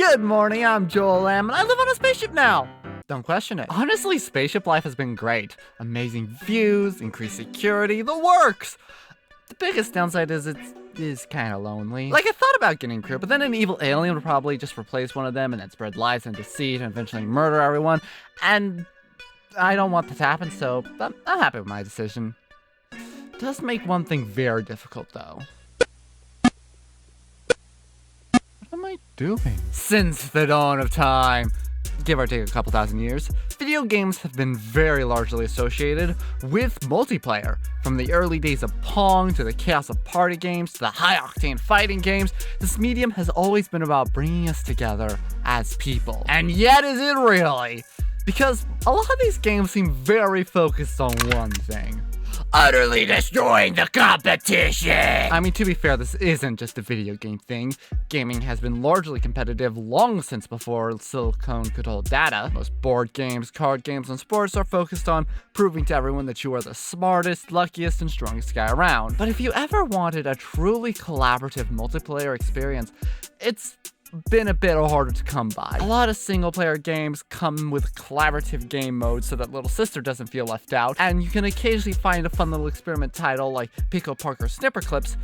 Good morning, I'm Jlamb, and I live on a spaceship now. Don't question it. Honestly, spaceship life has been great. Amazing views, increased security, the works. The biggest downside is it is kind of lonely. Like, I thought about getting crew, but then an evil alien would probably just replace one of them and then spread lies and deceit and eventually murder everyone. And I don't want this to happen, so I'm happy with my decision. It does make one thing very difficult, though. What am I doing? Since the dawn of time, give or take a couple thousand years, video games have been very largely associated with multiplayer. From the early days of Pong, to the chaos of party games, to the high-octane fighting games, this medium has always been about bringing us together as people. And yet is it really? Because a lot of these games seem very focused on one thing. Utterly destroying the competition! I mean, to be fair, this isn't just a video game thing. Gaming has been largely competitive long since before silicone could hold data. Most board games, card games, and sports are focused on proving to everyone that you are the smartest, luckiest, and strongest guy around. But if you ever wanted a truly collaborative multiplayer experience, it's been a bit harder to come by. A lot of single-player games come with collaborative game modes so that little sister doesn't feel left out, and you can occasionally find a fun little experiment title like Pico Park or Snipper Clips,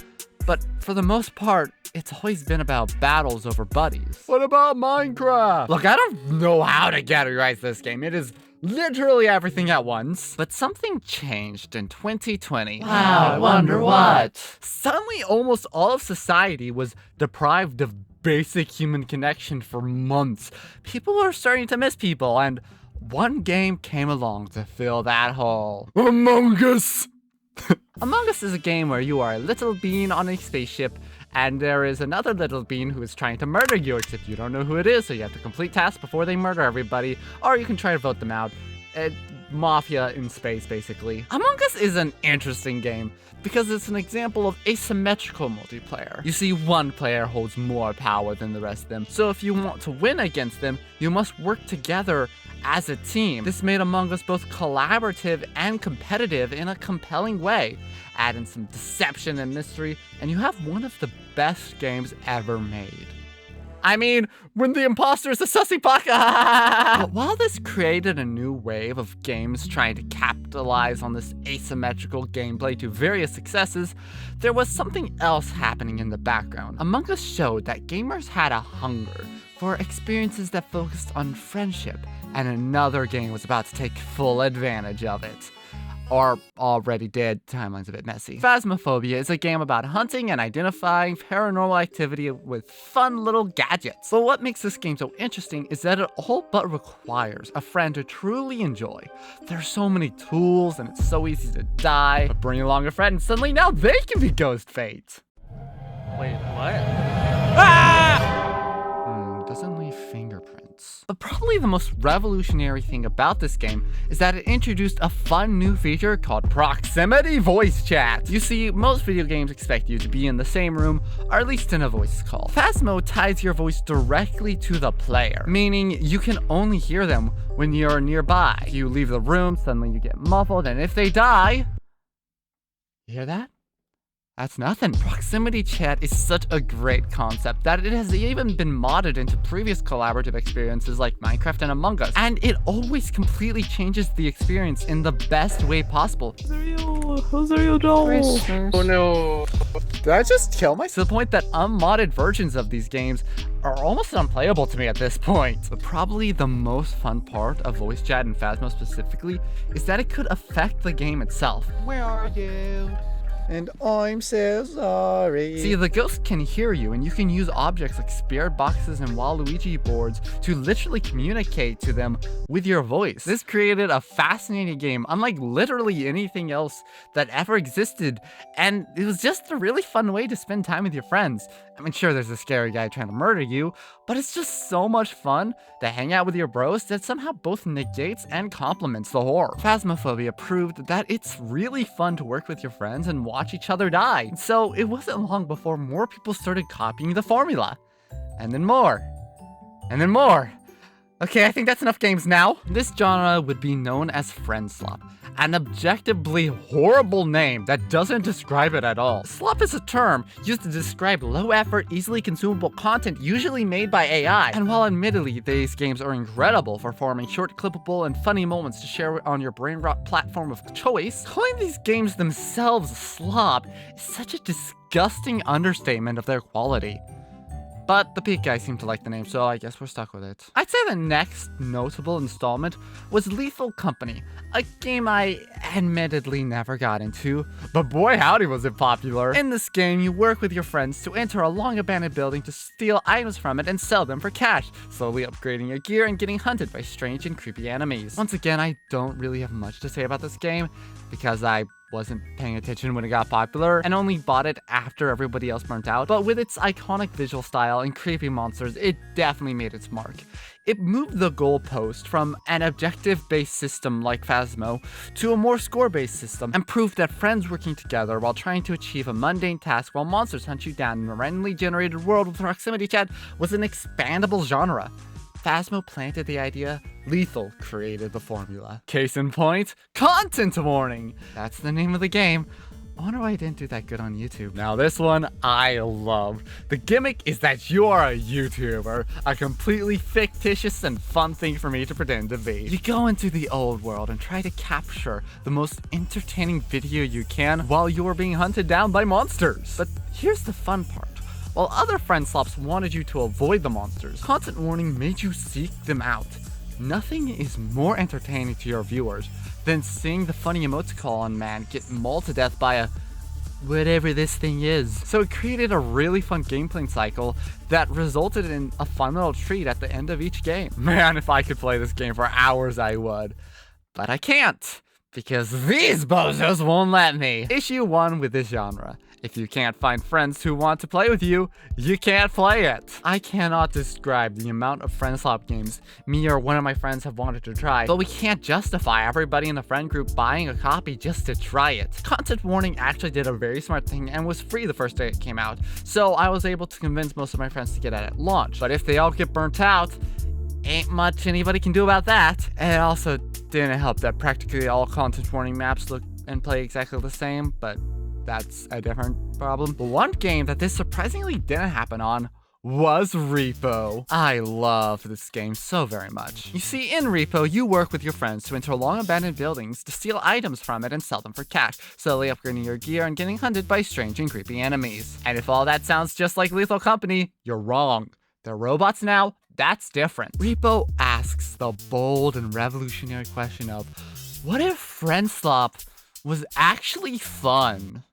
but for the most part, it's always been about battles over buddies. What about Minecraft? Look, I don't know how to categorize this game. It is literally everything at once. But something changed in 2020. Wow, I wonder what? Suddenly, almost all of society was deprived of basic human connection for months. People were starting to miss people, and one game came along to fill that hole. Among Us! Among Us is a game where you are a little bean on a spaceship, and there is another little bean who is trying to murder you, except you don't know who it is, so you have to complete tasks before they murder everybody, or you can try to vote them out. Mafia in space, basically. Among Us is an interesting game because it's an example of asymmetrical multiplayer. You see, one player holds more power than the rest of them, so if you want to win against them, you must work together as a team. This made Among Us both collaborative and competitive in a compelling way. Add in some deception and mystery, and you have one of the best games ever made. I mean, when the imposter is a sussy baka! But while this created a new wave of games trying to capitalize on this asymmetrical gameplay to various successes, there was something else happening in the background. Among Us showed that gamers had a hunger for experiences that focused on friendship, and another game was about to take full advantage of it. Or already did. Timeline's a bit messy. Phasmophobia is a game about hunting and identifying paranormal activity with fun little gadgets. But what makes this game so interesting is that it all but requires a friend to truly enjoy. There's so many tools and it's so easy to die, but bring along a friend and suddenly now they can be Ghost Fate. Wait, what? Ah! Doesn't leave fingerprints. But probably the most revolutionary thing about this game is that it introduced a fun new feature called proximity voice chat. You see, most video games expect you to be in the same room, or at least in a voice call. Phasmo ties your voice directly to the player, meaning you can only hear them when you're nearby. If you leave the room, suddenly you get muffled, and if they die, you hear that? That's nothing. Proximity chat is such a great concept that it has even been modded into previous collaborative experiences like Minecraft and Among Us. And it always completely changes the experience in the best way possible. How's your doll? Oh no. Did I just kill myself? To the point that unmodded versions of these games are almost unplayable to me at this point. But probably the most fun part of voice chat in Phasmo specifically is that it could affect the game itself. Where are you? And I'm so sorry. See, the ghost can hear you, and you can use objects like spirit boxes and Waluigi boards to literally communicate to them with your voice. This created a fascinating game, unlike literally anything else that ever existed, and it was just a really fun way to spend time with your friends. I mean, sure, there's a scary guy trying to murder you, but it's just so much fun to hang out with your bros that somehow both negates and complements the horror. Phasmophobia proved that it's really fun to work with your friends and watch each other die. So it wasn't long before more people started copying the formula. And then more. And then more. Okay, I think that's enough games now. This genre would be known as Friendslop, an objectively horrible name that doesn't describe it at all. Slop is a term used to describe low-effort, easily consumable content usually made by AI. And while admittedly these games are incredible for forming short, clippable, and funny moments to share on your brain rot platform of choice, calling these games themselves slop is such a disgusting understatement of their quality. But the Peak guys seem to like the name, so I guess we're stuck with it. I'd say the next notable installment was Lethal Company, a game I admittedly never got into, but boy howdy was it popular. In this game, you work with your friends to enter a long abandoned building to steal items from it and sell them for cash, slowly upgrading your gear and getting hunted by strange and creepy enemies. Once again, I don't really have much to say about this game, because I wasn't paying attention when it got popular and only bought it after everybody else burnt out, but with its iconic visual style and creepy monsters, it definitely made its mark. It moved the goalpost from an objective-based system like Phasmo to a more score-based system and proved that friends working together while trying to achieve a mundane task while monsters hunt you down in a randomly generated world with proximity chat was an expandable genre. Phasmo planted the idea, Lethal created the formula. Case in point, content warning! That's the name of the game. I wonder why I didn't do that good on YouTube. Now this one, I love. The gimmick is that you are a YouTuber, a completely fictitious and fun thing for me to pretend to be. You go into the old world and try to capture the most entertaining video you can while you are being hunted down by monsters. But here's the fun part. While other Friendslops wanted you to avoid the monsters, content warning made you seek them out. Nothing is more entertaining to your viewers than seeing the funny emoticon man get mauled to death by a whatever this thing is. So it created a really fun gameplay cycle that resulted in a fun little treat at the end of each game. Man, if I could play this game for hours, I would. But I can't, because these bozos won't let me. Issue 1 with this genre. If you can't find friends who want to play with you, you can't play it. I cannot describe the amount of Friendslop games me or one of my friends have wanted to try, but we can't justify everybody in the friend group buying a copy just to try it. Content warning actually did a very smart thing and was free the first day it came out, so I was able to convince most of my friends to get it at launch. But if they all get burnt out, ain't much anybody can do about that. And it also didn't help that practically all content warning maps look and play exactly the same, but that's a different problem. But one game that this surprisingly didn't happen on was R.E.P.O. I love this game so very much. You see, in R.E.P.O, you work with your friends to enter long abandoned buildings to steal items from it and sell them for cash, slowly upgrading your gear and getting hunted by strange and creepy enemies. And if all that sounds just like Lethal Company, you're wrong. They're robots now, that's different. R.E.P.O asks the bold and revolutionary question of, what if Friendslop was actually fun?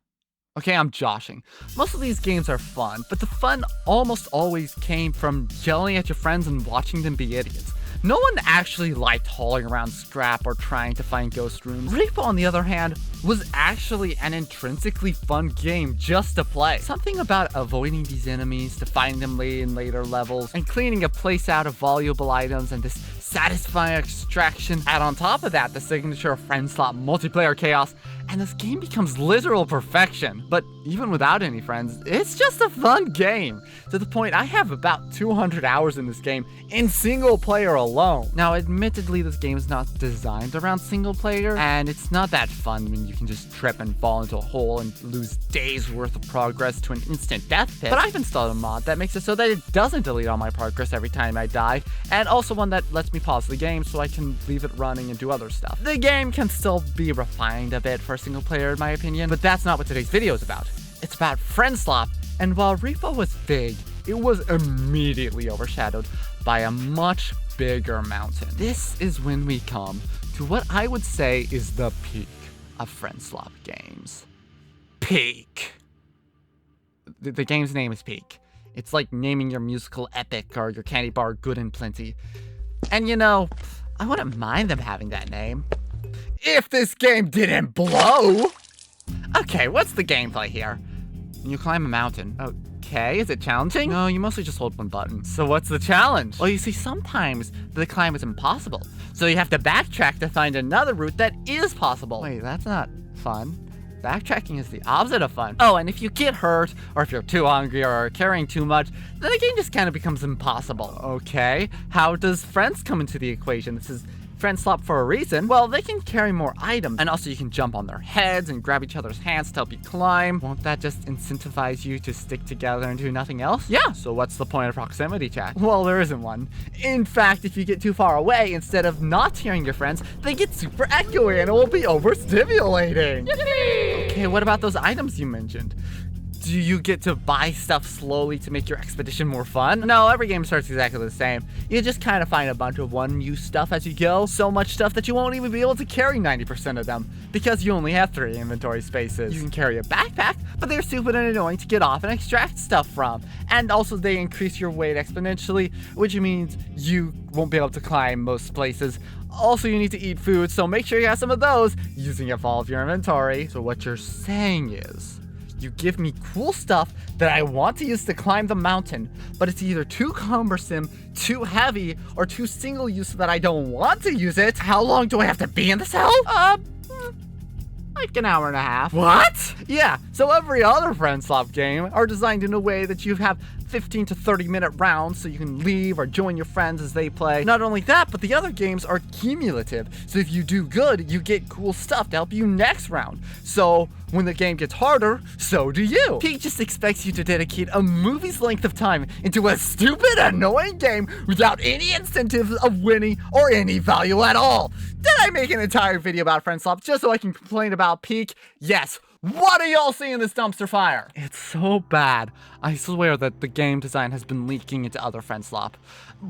Okay, I'm joshing. Most of these games are fun, but the fun almost always came from yelling at your friends and watching them be idiots. No one actually liked hauling around scrap or trying to find ghost rooms. R.E.P.O, on the other hand, was actually an intrinsically fun game just to play. Something about avoiding these enemies to find them in later levels and cleaning a place out of valuable items and this satisfying extraction. Add on top of that the signature of Friendslop multiplayer chaos, and this game becomes literal perfection. But even without any friends, it's just a fun game. To the point I have about 200 hours in this game in single player alone. Now, admittedly, this game is not designed around single player, and it's not that fun when you can just trip and fall into a hole and lose days worth of progress to an instant death pit. But I've installed a mod that makes it so that it doesn't delete all my progress every time I die, and also one that lets me pause the game so I can leave it running and do other stuff. The game can still be refined a bit for a single player in my opinion, but that's not what today's video is about. It's about Friendslop, and while R.E.P.O was big, it was immediately overshadowed by a much bigger mountain. This is when we come to what I would say is the peak of Friendslop games. Peak. The game's name is Peak. It's like naming your musical epic or your candy bar Good and Plenty. And you know, I wouldn't mind them having that name if this game didn't blow. Okay, what's the gameplay here? You climb a mountain. Okay, is it challenging? No, you mostly just hold one button. So what's the challenge? Well, you see, sometimes the climb is impossible, so you have to backtrack to find another route that is possible. Wait, that's not fun. Backtracking is the opposite of fun. Oh, and if you get hurt, or if you're too hungry or are carrying too much, then the game just kind of becomes impossible. Okay, how does friends come into the equation? This is Friendslop for a reason. Well, they can carry more items, and also you can jump on their heads and grab each other's hands to help you climb. Won't that just incentivize you to stick together and do nothing else? Yeah, so what's the point of proximity chat? Well, there isn't one. In fact, if you get too far away, instead of not hearing your friends, they get super echoey and it will be overstimulating. Okay, what about those items you mentioned? Do you get to buy stuff slowly to make your expedition more fun? No, every game starts exactly the same. You just kind of find a bunch of one-use stuff as you go. So much stuff that you won't even be able to carry 90% of them, because you only have 3 inventory spaces. You can carry a backpack, but they're stupid and annoying to get off and extract stuff from. And also they increase your weight exponentially, which means you won't be able to climb most places. Also, you need to eat food, so make sure you have some of those using up all of your inventory. So what you're saying is, you give me cool stuff that I want to use to climb the mountain, but it's either too cumbersome, too heavy, or too single-use that I don't want to use it. How long do I have to be in this hell? Like an hour and a half. What? Yeah, so every other Friendslop game are designed in a way that you have 15 to 30 minute rounds so you can leave or join your friends as they play. Not only that, but the other games are cumulative. So if you do good, you get cool stuff to help you next round. So when the game gets harder, so do you. P just expects you to dedicate a movie's length of time into a stupid, annoying game without any incentive of winning or any value at all. Did I make an entire video about Friendslop just so I can complain about Peak? Yes. What are y'all seeing in this dumpster fire? It's so bad. I swear that the game design has been leaking into other Friendslop.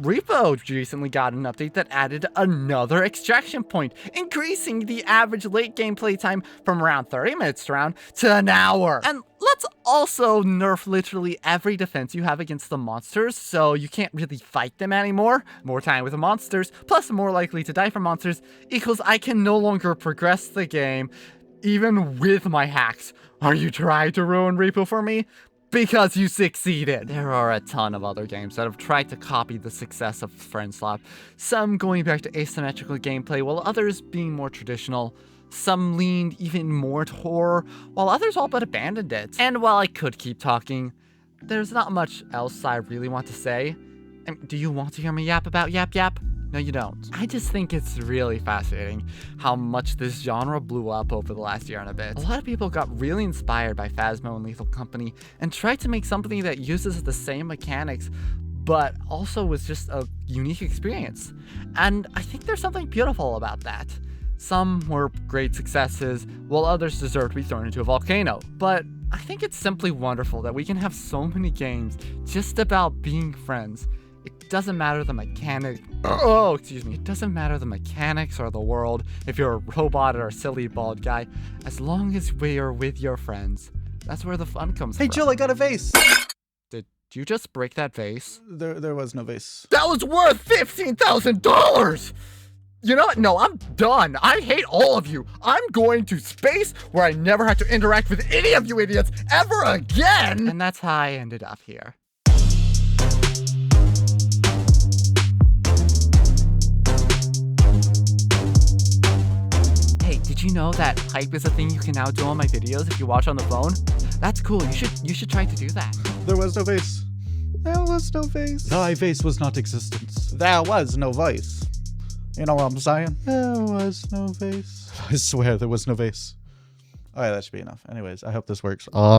R.E.P.O recently got an update that added another extraction point, increasing the average late game playtime from around 30 minutes around to an hour. And let's also nerf literally every defense you have against the monsters, so you can't really fight them anymore. More time with the monsters, plus more likely to die from monsters, equals I can no longer progress the game, even with my hacks. Are you trying to ruin R.E.P.O for me? Because you succeeded. There are a ton of other games that have tried to copy the success of Friendslop, some going back to asymmetrical gameplay, while others being more traditional. Some leaned even more to horror, while others all but abandoned it. And while I could keep talking, there's not much else I really want to say. Do you want to hear me yap about Yap Yap? No, you don't. I just think it's really fascinating how much this genre blew up over the last year and a bit. A lot of people got really inspired by Phasmo and Lethal Company and tried to make something that uses the same mechanics, but also was just a unique experience. And I think there's something beautiful about that. Some were great successes, while others deserve to be thrown into a volcano. But I think it's simply wonderful that we can have so many games just about being friends. It doesn't matter the mechanic. It doesn't matter the mechanics or the world, if you're a robot or a silly bald guy, as long as we are with your friends. That's where the fun comes from. Hey Jill, I got a vase. Did you just break that vase? There was no vase. That was worth $15,000! You know what? No, I'm done. I hate all of you. I'm going to space where I never have to interact with any of you idiots ever again! And that's how I ended up here. Did you know that hype is a thing you can now do on my videos if you watch on the phone? That's cool. You should try to do that. There was no vase. There was no vase. Thy vase was not existence. There was no voice. You know what I'm saying? There was no vase. I swear there was no vase. Alright, that should be enough. Anyways, I hope this works.